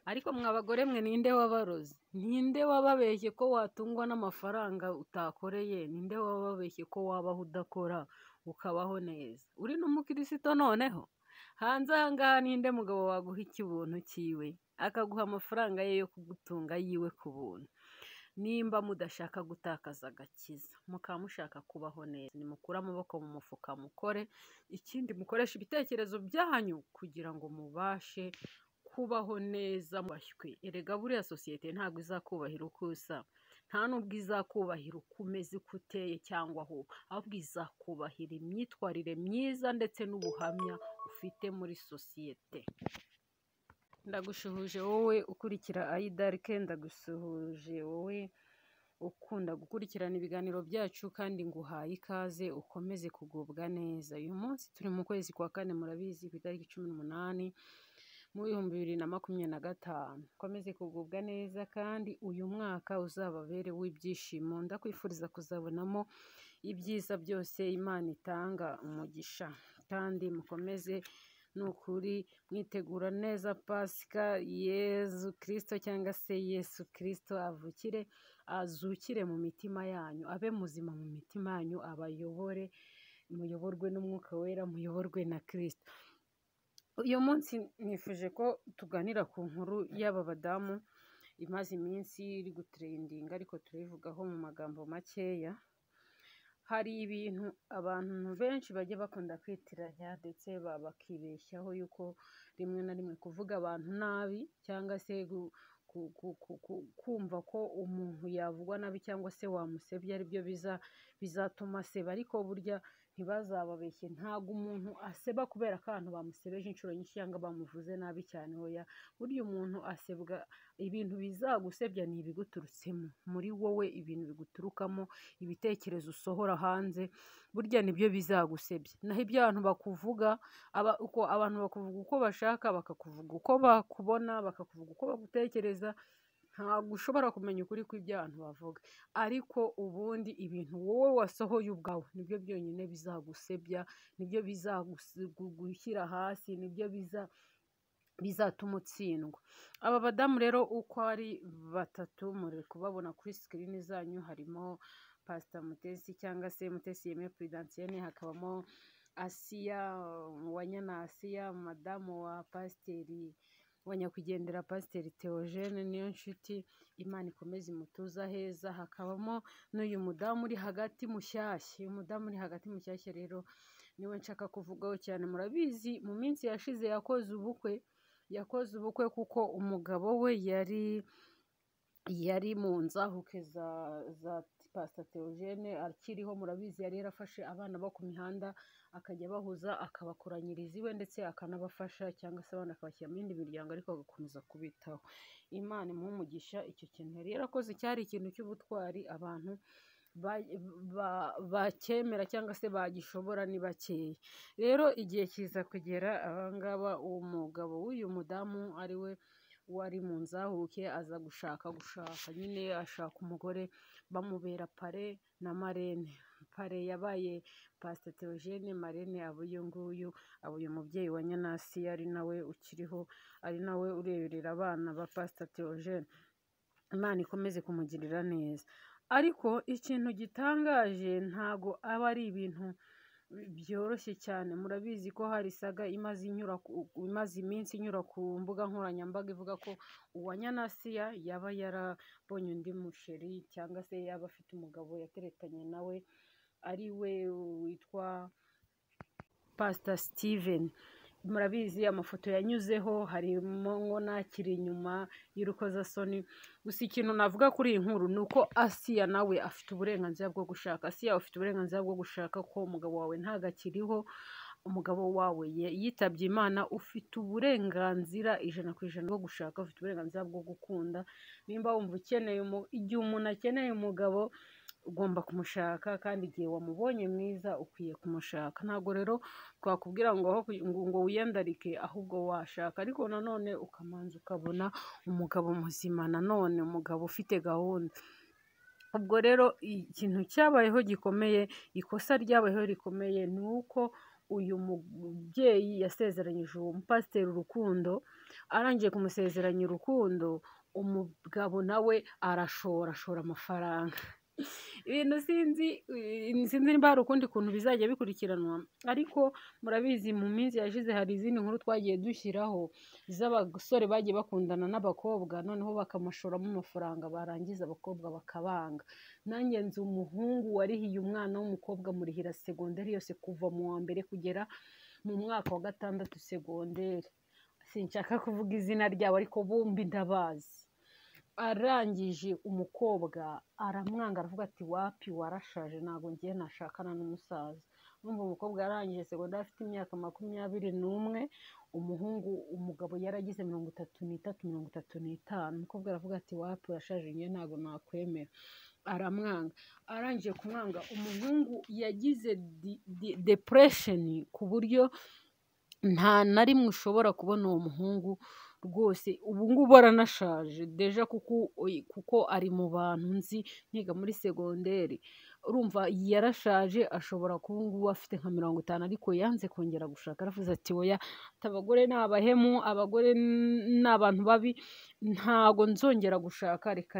ariko mwa bagore mwe ninde wabaroze? Ninde wababeshye ko watungwa n'amafaranga utakoreye? Ninde wababeshye ko wabaho udakora ukabaho neza? Uri n'umukristo noneho? Hanze aha ngaha ninde mugabo waguha ikibuntu cyiwe akaguha amafaranga ye yo kugutunga yiwe ku buntu? Nimba mudashaka gutakaza agakiza mukaba mushaka kubaho neza, nimukure amaboko mu mufuka mukore, ikindi mukoresha ibitekerezo byanyu kugira ngo mubashe kubaho neza mubashywe. Erega buriya sosiyete ntabwo izakubahira uko usa, nta nubwo izakubahira uko umeze, uko uteye cyangwa aho, ahubwo izakubahira imyitwarire myiza ndetse n'ubuhamya ufite muri sosiyete. Ndagushuhuje wowe ukurikira Aidarike, ndagusuhuje wowe ukunda gukurikirana ibiganiro byacu kandi nguhaye ikaze ukomeze kugubwa neza. Uyu munsi turi mu kwezi kwa kane, murabizi ku itariki 18 mu 2025. Ukomeze kugubwa neza kandi uyu mwaka uzababere w'ibyishimo. Ndakwifuriza kuzabonamo ibyiza byose Imana itanga umugisha, kandi mukomeze nukuri mwitegura neza Pasika Yezu Kristo cyangwa se Yesu Kristo azukire mu mitima yanyu, abe muzima mu mitima yanyu, abayobore, muyoborwe n'umwuka wera, muyoborwe na Kristo. Uyu munsi nifuje ko tuganira ku nkuru y'aba badamu imaze iminsi iri gutrendinga, ariko turayivugaho mu magambo makeya. Hari ibintu abantu benshi bajya bakunda kwitiranya ndetse bakibeshyaho yuko rimwe na rimwe kuvuga abantu nabi cyangwa se kumva ko umuntu yavugwa nabi cyangwa se wamusebya aribyo bizatuma aseba, ariko burya ntibazababeshye, ntabwo umuntu aseba kubera ko abantu bamusebeje inshuro nyinshi cyangwa bamuvuze nabi cyane. Oya, burya umuntu asebwa ibintu bizagusebya ni ibiguturutsemo muri wowe, ibintu biguturukamo, ibitekerezo usohora hanze, burya nibyo bizagusebya. Naho ibyo abantu bakuvuga, abantu bakuvuga uko bashaka, bakakuvuga uko bakubona, bakakuvuga uko bagutekereza, ntabwo ushobora kumenya ukuri kw'ibyo abantu bavuga, ariko ubundi ibintu wowe wasohoye ubwawe nibyo byonyine bizagusebya, nibyo bizagushyira hasi, nibyo bizatuma utsindwa. Aba badamu rero uko ari batatu muri kubabona kuri screen zanyu, harimo Pastor Mutesi cyangwa se Mutesi Aimée Prudentienne, hakabamo Asiya Uwanyana, Asiya madamu wa Pasiteri wa nyakwigendera Pasiteri Theogene Niyonshuti, Imana ikomeze imutuza heza. Hakabamo n'uyu mudamu uri hagati mushyashya, uyu mudamu uri hagati mushyashya rero niwe nshaka kuvugaho cyane. Murabizi mu minsi yashize yakoze ubukwe kuko umugabo we yari mu nzahuke za Pastor Theogene akiriho. Murabizi yari yarafashe abana bo ku mihanda akajya abahuza, akabakoranyiriza iwe ndetse akanabafasha, cyangwa se abana akabashyira mu yindi miryango ariko agakomeza kubitaho. Imana imuhe umugisha. Icyo kintu yari yarakoze cyari ikintu cy'ubutwari, abantu bakemera cyangwa se bagishobora ni bakeya. Rero igihe kiza kugera abangaba, uwo mugabo w'uyu mudamu ari we wari mu nzahuke aza gushaka nyine ashaka umugore, bamubera pare na marene. Pare yabaye Pastor Theogene, marene abo uyu nguyu, abo uyu mubyeyi wa Nyanasi ari nawe ukiriho, ari nawe ureberera abana ba Pastor Theogene. Imana ikomeze kumugirira neza. Ariko ikintu gitangaje ntago aba ari ibintu byoroshye cyane. Murabizi ko hari saga imaze iminsi inyura ku mbuga nkoranyambaga ivuga ko Uwanyanasiya yaba yarabonye undi musheri cyangwa se yaba afite umugabo yateretanye nawe, ari we witwa Pastor Steven. Murabizi amafoto yanyuzeho, harimo ngo nakiri inyuma y'urukozasoni. Gusa ikintu navuga kuri iyi nkuru ni uko Asiya nawe afite uburenganzira bwo gushaka. Asiya afite uburenganzira bwo gushaka ko umugabo wawe ntagakiriho, umugabo wawe yitabye Imana, ufite uburenganzira 100% bwo gushaka, ufite uburenganzira bwo gukunda. Nimba wumva ukeneye igihe umuntu akeneye umugabo ugomba kumushaka, kandi igihe wamubonye mwiza ukwiye kumushaka. Ntabwo rero twakubwira ngo wiyandarike, ahubwo washaka, ariko nanone ukamanza ukabona umugabo muzima, nanone umugabo ufite gahunda. Ubwo rero ikintu cyabayeho gikomeye, ikosa ryabayeho rikomeye, ni uko uyu mubyeyi yasezeranyije uwo mupasiteri urukundo, arangije kumusezeranya urukundo, umugabo nawe ashora amafaranga. Ibintu sinzi niba hari ukundi kuntu bizajya bikurikiranwa, ariko murabizi mu minsi yashize hari izindi nkuru twagiye dushyiraho z'abasore bagiye bakundana n'abakobwa, noneho bakamashoramo amafaranga, barangiza abakobwa bakabanga. Nanjye nzi umuhungu warihiye umwana w'umukobwa murihira segonderi yose kuva mu wa mbere kugera mu mwaka wa 6 segonderi. Sinshaka kuvuga izina ryabo ariko bombi ndabazi. Arangije umukobwa aramwanga, aravuga ati wapi warashaje, ntabwo ngiye nashakana n'umusaza. Numva umukobwa yarangije segonderi afite imyaka 21, umugabo yaragize 33 35. Umukobwa aravuga ati wapi urashaje, ngiye ntabwo nakwemera, aramwanga. Arangije kumwanga, umuhungu yagize depression ku buryo nta na rimwe ushobora kubona uwo muhungu rwose. Ubu ngubu aranashaje deja kuko ari mu bantu nzi niga muri segonderi. Urumva yarashaje, ashobora kuba ngubu afite nka 50, ariko yanze kongera gushaka. Aravuze ati oya, abagore ni abahemu, abagore ni abantu babi, ntago nzongera gushaka, reka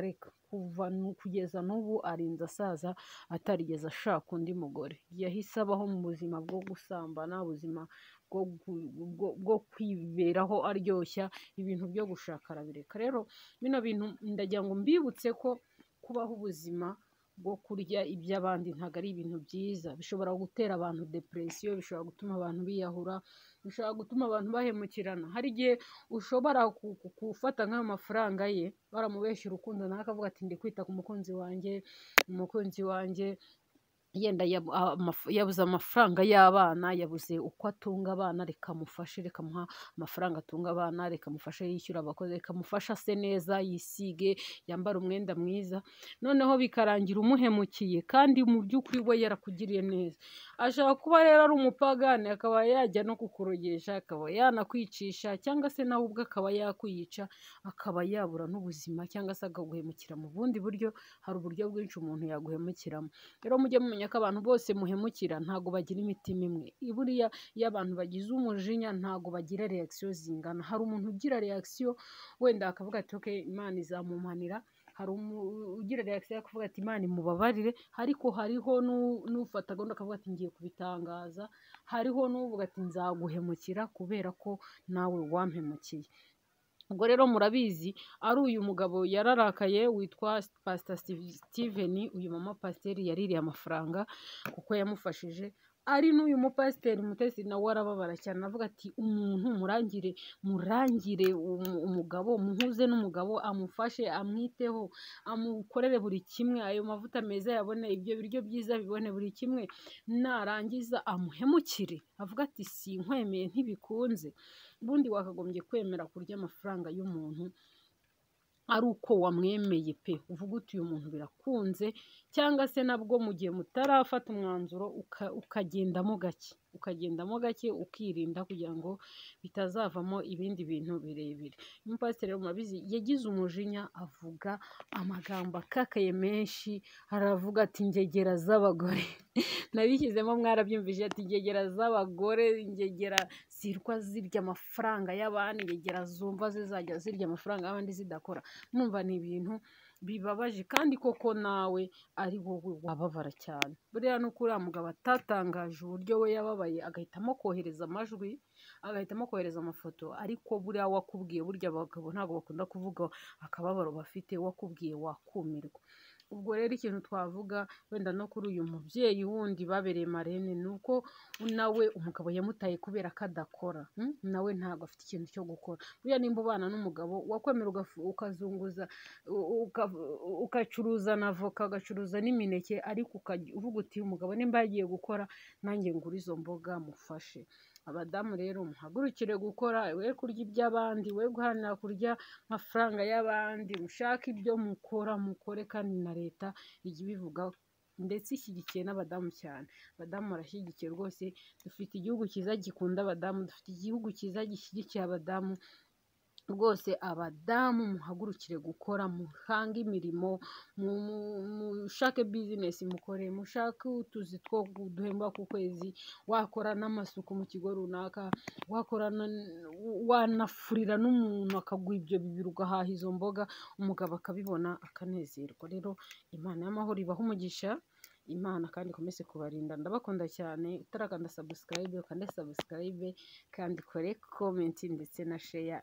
kugeza n'ubu arinze asaza atarigeze ashaka undi mugore. Yahise abaho mu buzima bwo gusambana, ubuzima bwo kwiberaho aryoshya, ibintu byo gushaka arabireka. Rero bino bintu ndagira ngo mbibutse ko kubaho ubuzima bwo kurya iby'abandi ntabwo ari ibintu byiza. Bishobora gutera abantu depression, bishobora gutuma abantu biyahura, bishobora gutuma abantu bahemukirana. Hari igihe ushobora gufata nk'ayo mafaranga ye, baramubeshya urukundo, nawe akavuga ati ndi kwita ku umukunzi wanjye yenda yabuze amafaranga y'abana, yabuze uko atunga abana, reka mufashe, reka muha amafaranga atunga abana, reka mufashe yishyura abakozi, reka mufashe ase neza, yisige, yambara umwenda mwiza. Noneho bikarangira umuhemukiye, kandi mu by'ukuri we yarakugiriye neza. Ashaka kuba rero ari umupagani, akaba yajya no kukurogesha, akaba yanakwicisha, cyangwa se nawe ubwe akaba yakwiyica, akaba yabura n'ubuzima, cyangwa se akaguhemukira mu bundi buryo. Hari uburyo bwinshi umuntu yaguhemukiramo. Rero mujye mumenya ko abantu bose muhemukira ntago bagira imitima imwe. Buriya iyo abantu bagize umujinya ntago bagira reaction zingana. Hari umuntu ugira reaction wenda akavuga ati okay, Imana izamumanira. Hari ugira reaction akavuga ati Imana imubabarire, ariko hariho n'ufata gahunda akavuga ati ngiye kubitangaza. Hariho n'uvuga ati nzaguhemukira kubera ko nawe wampemukiye. Ubwo rero murabizi, ari uyu mugabo yararakaye witwa Pastor Steven, uyu mama pasiteri yaririye amafaranga kuko yamufashije. Ari n'uyu mupasiteri Mutesi nawe arababara cyane, avuga ati umuntu murangire umugabo, muhuze n'umugabo, amufashe, amwiteho, amukorere buri kimwe, ayo mavuta meza yabone, ibyo biryo byiza bibone, buri kimwe, narangiza amuhemukire. Avuga ati sinkwemeye, ntibikunze. Ubundi wakagombye kwemera kurya amafaranga y'umuntu ari uko wamwemeye pe, uvuga uti uyu muntu birakunze, cyangwa se nabwo mu gihe mutarafata umwanzuro ukagendamo gake, ukirinda kugira ngo bitazavamo ibindi bintu birebire. Umupasiteri murabizi yagize umujinya, avuga amagambo akakaye menshi, aravuga ati ingegera z'abagore nabishyizemo mwarabyumvise, ati ingegera z'abagore, ingegera zirwa zirya amafaranga y'abandi, ingegera zumva zizajya zirya amafaranga y'abandi zidakora. Numva ni ibintu bibabaje, kandi koko nawe ari wowe wababara cyane. Buriya nuko uriya mugabo atatangaje uburyo we yababaye, agahitamo kohereza amajwi, agahitamo kohereza amafoto, ariko buriya wakubwiye, burya abagabo ntabwo bakunda kuvuga akababaro bafite, wakubwiye wakumirwa. Ubwo rero ikintu twavuga wenda no kuri uyu mubyeyi wundi babereye marene, ni uko nawe umugabo yamutaye kubera ko adakora. Nawe ntabwo afite ikintu cyo gukora. Buriya nimba ubana n'umugabo wakwemera ukazunguza, ugacuruza na voka, ugacuruza n'imineke, ariko uvuga uti umugabo nimba yagiye gukora, nanjye ngura izo mboga mufashe. Abadamu rero muhagurukire gukora, we kurya iby'abandi, we guharanira kurya amafaranga y'abandi, mushake ibyo mukora, mukore, kandi na leta ijya ibivuga ndetse ishyigikiye n'abadamu cyane. Abadamu barashyigikiye rwose, dufite igihugu cyiza gikunda abadamu, dufite igihugu cyiza gishyigikiye abadamu. rwose abadamu muhagurukire gukora, muhange imirimo, mushake bizinesi mukore, mushake utuzi two duhemba ku kwezi, wakora n'amasuku mu kigo runaka, wanafurira n'umuntu akaguha ibyo bibiri ugahaha izo mboga, umugabo akabibona akanezerwa. Rero Imana y'amahoro ibahe umugisha, Imana kandi ikomeze kubarinda. Ndabakunda cyane, utarakanda subscribe ukande subscribe kandi kore comment ndetse na share.